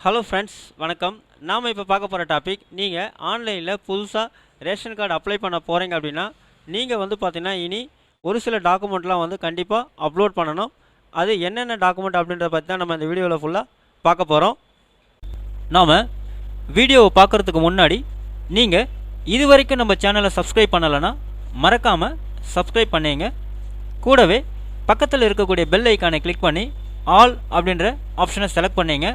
Hello friends, வணக்கம். நாம் இப்போ பார்க்க போகிற டாபிக், நீங்கள் ஆன்லைனில் புதுசாக ரேஷன் கார்டு அப்ளை பண்ண போகிறீங்க அப்படின்னா, நீங்கள் பார்த்தீங்கன்னா இனி ஒரு சில டாக்குமெண்ட்லாம் கண்டிப்பாக அப்லோட் பண்ணணும். அது என்னென்ன டாக்குமெண்ட் அப்படின்றத பற்றி தான் நம்ம இந்த வீடியோவில் ஃபுல்லாக பார்க்க போகிறோம். நாம் வீடியோவை பார்க்குறதுக்கு முன்னாடி நீங்கள் இது வரைக்கும் நம்ம சேனலை சப்ஸ்கிரைப் பண்ணலைன்னா மறக்காமல் சப்ஸ்கிரைப் பண்ணிங்க. கூடவே பக்கத்தில் இருக்கக்கூடிய பெல் ஐக்கானை கிளிக் பண்ணி ஆல் அப்படின்ற ஆப்ஷனை செலக்ட் பண்ணிங்க.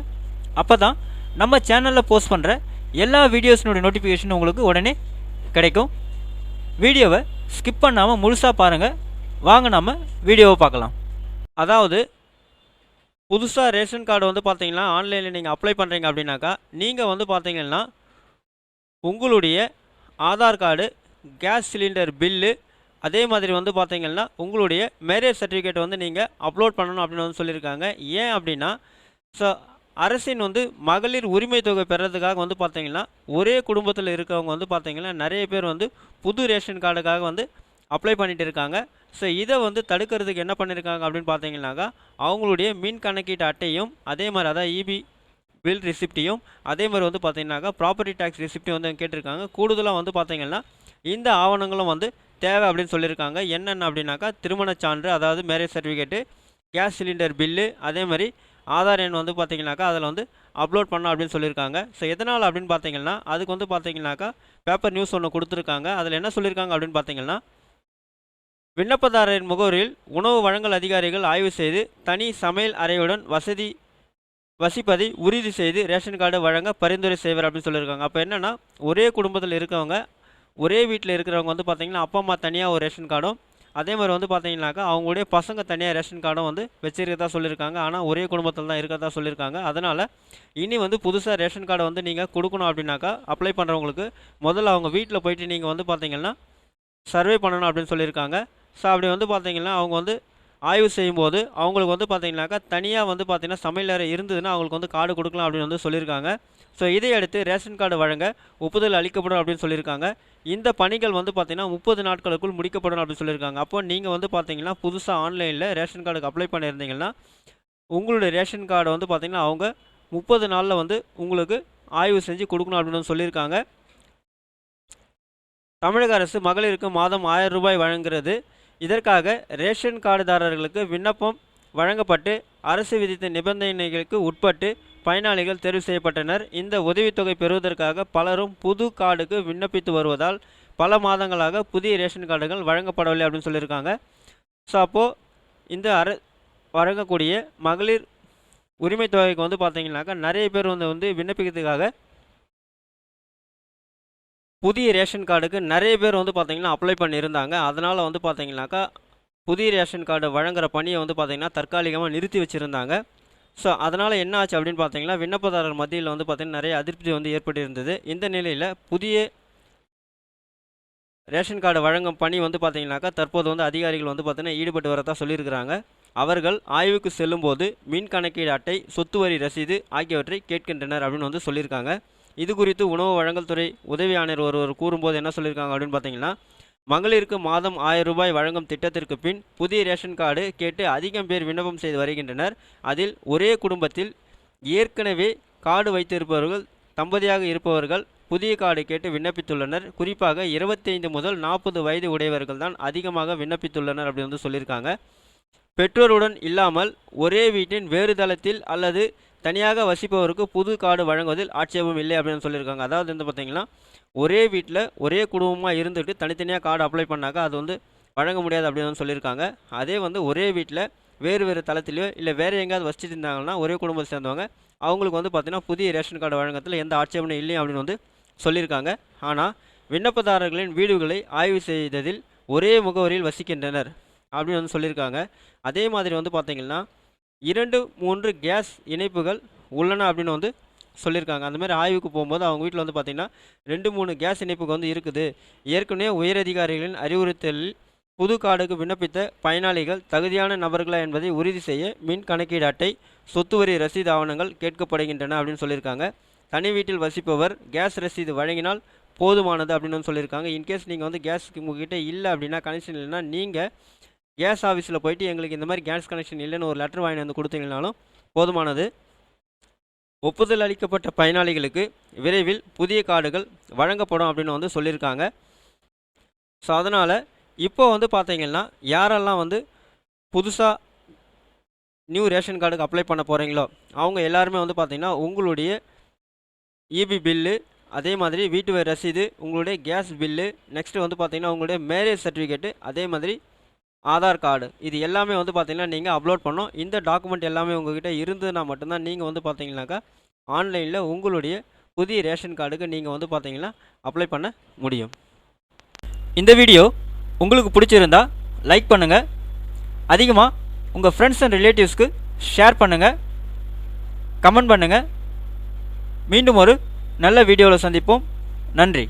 அப்போ தான் நம்ம சேனலில் போஸ்ட் பண்ணுற எல்லா வீடியோஸினுடைய நோட்டிஃபிகேஷன் உங்களுக்கு உடனே கிடைக்கும். வீடியோவை ஸ்கிப் பண்ணாமல் முழுசாக பாருங்கள். வாங்க நம்ம வீடியோவை பார்க்கலாம். அதாவது புதுசாக ரேஷன் கார்டு பார்த்தீங்கன்னா ஆன்லைனில் நீங்கள் அப்ளை பண்ணுறீங்க அப்படின்னாக்கா, நீங்கள் பார்த்தீங்கன்னா உங்களுடைய Aadhaar card, gas cylinder bill, அதே மாதிரி பார்த்தீங்கன்னா உங்களுடைய மேரேஜ் சர்டிஃபிகேட் நீங்கள் அப்லோட் பண்ணணும் அப்படின்னு சொல்லியிருக்காங்க. ஏன் அப்படின்னா, ஸோ அரசின் மகளிர் உரிமை தொகை பெறதுக்காக பார்த்தீங்கன்னா ஒரே குடும்பத்தில் இருக்கவங்க பார்த்தீங்கன்னா நிறைய பேர் புது ரேஷன் கார்டுக்காக அப்ளை பண்ணிட்டு இருக்காங்க. ஸோ இதை தடுக்கிறதுக்கு என்ன பண்ணியிருக்காங்க அப்படின்னு பார்த்தீங்கன்னாக்கா, அவங்களுடைய மின் கணக்கீட்டு அட்டையும், அதே மாதிரி அதான் இபி பில் ரிசிப்டையும், அதே மாதிரி பார்த்தீங்கன்னாக்கா ப்ராப்பர்ட்டி டேக்ஸ் ரிசிப்டையும் கேட்டிருக்காங்க. கூடுதலாக பார்த்தீங்கன்னா இந்த ஆவணங்களும் தேவை அப்படின்னு சொல்லியிருக்காங்க. என்னென்ன அப்படின்னாக்கா, திருமண சான்று, அதாவது marriage certificate, gas cylinder bill, அதே மாதிரி ஆதார் எண் பார்த்தீங்கன்னாக்கா அதில் அப்லோட் பண்ணோம் அப்படின்னு சொல்லியிருக்காங்க. ஸோ எதனால் அப்படின்னு பார்த்தீங்கன்னா, அதுக்கு பார்த்தீங்கன்னாக்கா பேப்பர் நியூஸ் ஒன்று கொடுத்துருக்காங்க. அதில் என்ன சொல்லியிருக்காங்க அப்படின்னு பார்த்தீங்கன்னா, விண்ணப்பதாரரின் முகவரியில் உணவு வழங்கல் அதிகாரிகள் ஆய்வு செய்து தனி சமையல் அறையுடன் வசிப்பதை உறுதி செய்து ரேஷன் கார்டு வழங்க பரிந்துரை செய்வார் அப்படின்னு சொல்லியிருக்காங்க. அப்போ என்னென்னா, ஒரே குடும்பத்தில் இருக்கவங்க, ஒரே வீட்டில் இருக்கிறவங்க பார்த்தீங்கன்னா அப்பா அம்மா தனியாக ஒரு ரேஷன் கார்டும், அதே மாதிரி பார்த்தீங்கன்னாக்கா அவங்களுடைய பசங்க தனியாக ரேஷன் கார்டும் வச்சிருக்கதா சொல்லியிருக்காங்க. ஆனால் ஒரே குடும்பத்தில் தான் இருக்கிறதா சொல்லியிருக்காங்க. அதனால் இனி புதுசாக ரேஷன் கார்டை நீங்கள் கொடுக்கணும் அப்படின்னாக்கா, அப்ளை பண்ணுறவங்களுக்கு முதல்ல அவங்க வீட்டில் போயிட்டு நீங்கள் பார்த்தீங்கன்னா சர்வே பண்ணணும் அப்படின்னு சொல்லியிருக்காங்க. ஸோ அப்படி பார்த்தீங்கன்னா அவங்க ஆய்வு செய்யும்போது அவங்களுக்கு பார்த்தீங்கன்னாக்கா தனியாக பார்த்தீங்கன்னா சமையல் அறை இருந்ததுன்னா அவங்களுக்கு கார்டு கொடுக்கலாம் அப்படின்னு சொல்லியிருக்காங்க. ஸோ இதையடுத்து ரேஷன் கார்டு வழங்க ஒப்புதல் அளிக்கப்படும் அப்படின்னு சொல்லியிருக்காங்க. இந்த பணிகள் பார்த்தீங்கன்னா 30 நாட்களுக்குள் முடிக்கப்படும் அப்படின்னு சொல்லியிருக்காங்க. அப்போ நீங்கள் பார்த்தீங்கன்னா புதுசாக ஆன்லைனில் ரேஷன் கார்டுக்கு அப்ளை பண்ணியிருந்தீங்கன்னா, உங்களுடைய ரேஷன் கார்டை பார்த்தீங்கன்னா அவங்க 30 நாளில் உங்களுக்கு ஆய்வு செஞ்சு கொடுக்கணும் அப்படின்னு சொல்லியிருக்காங்க. தமிழக அரசு மகளிருக்கு மாதம் 1000 ரூபாய் வழங்குகிறது. இதற்காக ரேஷன் கார்டுதாரர்களுக்கு விண்ணப்பம் வழங்கப்பட்டு அரசு விதித்த நிபந்தனைகளுக்கு உட்பட்டு பயனாளிகள் தேர்வு செய்யப்பட்டனர். இந்த உதவித்தொகை பெறுவதற்காக பலரும் புது கார்டுக்கு விண்ணப்பித்து வருவதால் பல மாதங்களாக புதிய ரேஷன் கார்டுகள் வழங்கப்படவில்லை அப்படின்னு சொல்லியிருக்காங்க. ஸோ அப்போது இந்த வழங்கக்கூடிய மகளிர் உரிமை தொகைக்கு பார்த்தீங்கன்னாக்கா நிறைய பேர் விண்ணப்பிக்கிறதுக்காக புதிய ரேஷன் கார்டுக்கு நிறைய பேர் பார்த்தீங்கன்னா அப்ளை பண்ணியிருந்தாங்க. அதனால் பார்த்தீங்கன்னாக்கா புதிய ரேஷன் கார்டு வழங்குகிற பணியை பார்த்தீங்கன்னா தற்காலிகமாக நிறுத்தி வச்சுருந்தாங்க. ஸோ அதனால் என்ன ஆச்சு அப்படின்னு பார்த்தீங்கன்னா, விண்ணப்பதாரர் மத்தியில் பார்த்தீங்கன்னா நிறைய அதிருப்தி ஏற்பட்டிருந்தது. இந்த நிலையில் புதிய ரேஷன் கார்டு வழங்கும் பணி பார்த்தீங்கன்னாக்கா தற்போது அதிகாரிகள் பார்த்தீங்கன்னா ஈடுபட்டு வரதான் சொல்லியிருக்கிறாங்க. அவர்கள் ஆய்வுக்கு செல்லும்போது மின் கணக்கீடு அட்டை, சொத்து வரி ரசீது ஆகியவற்றை கேட்கின்றனர் அப்படின்னு சொல்லியிருக்காங்க. இது குறித்து உணவு வழங்கல் துறை உதவி ஆணையர் ஒருவர் கூறும்போது என்ன சொல்லியிருக்காங்க அப்படின்னு பார்த்தீங்கன்னா, மகளிருக்கு மாதம் 1000 ரூபாய் வழங்கும் திட்டத்திற்கு பின் புதிய ரேஷன் கார்டு கேட்டு அதிகம் பேர் விண்ணப்பம் செய்து வருகின்றனர். அதில் ஒரே குடும்பத்தில் ஏற்கனவே கார்டு வைத்திருப்பவர்கள், தம்பதியாக இருப்பவர்கள் புதிய கார்டு கேட்டு விண்ணப்பித்துள்ளனர். குறிப்பாக 25 முதல் 40 வயது உடையவர்கள் தான் அதிகமாக விண்ணப்பித்துள்ளனர் அப்படின்னு சொல்லியிருக்காங்க. பெற்றோருடன் இல்லாமல் ஒரே வீட்டின் வேறு தளத்தில் அல்லது தனியாக வசிப்பவருக்கு புது கார்டு வழங்குவதில் ஆட்சேபம் இல்லை அப்படின்னு சொல்லியிருக்காங்க. அதாவது பார்த்தீங்கன்னா ஒரே வீட்டில் ஒரே குடும்பமாக இருந்துட்டு தனித்தனியாக கார்டு அப்ளை பண்ணாக்கா அது வழங்க முடியாது அப்படின்னு சொல்லியிருக்காங்க. அதே ஒரே வீட்டில் வேறு வேறு தளத்திலையோ இல்லை வேறு எங்கேயாவது வச்சுட்டு இருந்தாங்கன்னா ஒரே குடும்பத்தை சேர்ந்தவங்க அவங்களுக்கு பார்த்தீங்கன்னா புதிய ரேஷன் கார்டு வழங்கத்தில் எந்த ஆட்சேபனும் இல்லையும் அப்படின்னு சொல்லியிருக்காங்க. ஆனால் விண்ணப்பதாரர்களின் வீடுகளை ஆய்வு செய்ததில் ஒரே முகவரியில் வசிக்கின்றனர் அப்படின்னு சொல்லியிருக்காங்க. அதே மாதிரி பார்த்தீங்கன்னா 2-3 கேஸ் இணைப்புகள் உள்ளன அப்படின்னு சொல்லியிருக்காங்க. அந்த மாதிரி ஆய்வுக்கு போகும்போது அவங்க வீட்டில் பார்த்தீங்கன்னா 2-3 கேஸ் இணைப்புக்கு இருக்குது. ஏற்கனவே உயரதிகாரிகளின் அறிவுறுத்தலில் புது கார்டுக்கு விண்ணப்பித்த பயனாளிகள் தகுதியான நபர்களா என்பதை உறுதி செய்ய மின் கணக்கீடு அட்டை, சொத்து வரி ரசீது ஆவணங்கள் கேட்கப்படுகின்றன அப்படின்னு சொல்லியிருக்காங்க. தனி வீட்டில் வசிப்பவர் கேஸ் ரசீது வழங்கினால் போதுமானது அப்படின்னு சொல்லியிருக்காங்க. இன்கேஸ் நீங்கள் கேஸ் உங்ககிட்ட இல்லை அப்படின்னா, கனெக்ஷன் இல்லைன்னா, நீங்கள் கேஸ் ஆஃபீஸில் போயிட்டு எங்களுக்கு இந்த மாதிரி கேஸ் கனெக்ஷன் இல்லைன்னு ஒரு லெட்டர் வாங்கி கொடுத்தீங்கனாலும் போதுமானது. ஒப்புதல் அளிக்கப்பட்ட பயனாளிகளுக்கு விரைவில் புதிய கார்டுகள் வழங்கப்படும் அப்படின்னு வந்து சொல்லியிருக்காங்க. ஸோ அதனால் இப்போ வந்து பார்த்தீங்கன்னா யாரெல்லாம் வந்து புதுசாக நியூ ரேஷன் கார்டுக்கு அப்ளை பண்ண போகிறீங்களோ அவங்க எல்லாருமே வந்து பார்த்தீங்கன்னா உங்களுடைய இபி பில்லு, அதே மாதிரி வீட்டு வரி ரசீது, உங்களுடைய கேஸ் பில்லு, நெக்ஸ்ட்டு வந்து பார்த்தீங்கன்னா உங்களுடைய மேரேஜ் சர்டிஃபிகேட்டு, அதே மாதிரி ஆதார் கார்டு, இது எல்லாமே வந்து பார்த்தீங்கன்னா நீங்கள் அப்லோட் பண்ணணும். இந்த டாக்குமெண்ட் எல்லாமே உங்கள்கிட்ட இருந்ததுன்னா மட்டும்தான் நீங்கள் வந்து பார்த்தீங்கன்னாக்கா ஆன்லைனில் உங்களுடைய புதிய ரேஷன் கார்டுக்கு நீங்கள் வந்து பார்த்தீங்கன்னா அப்ளை பண்ண முடியும். இந்த வீடியோ உங்களுக்கு பிடிச்சிருந்தா லைக் பண்ணுங்கள், அதிகமாக உங்கள் ஃப்ரெண்ட்ஸ் அண்ட் ரிலேட்டிவ்ஸ்க்கு ஷேர் பண்ணுங்கள், கமெண்ட் பண்ணுங்கள். மீண்டும் ஒரு நல்ல வீடியோவில் சந்திப்போம். நன்றி.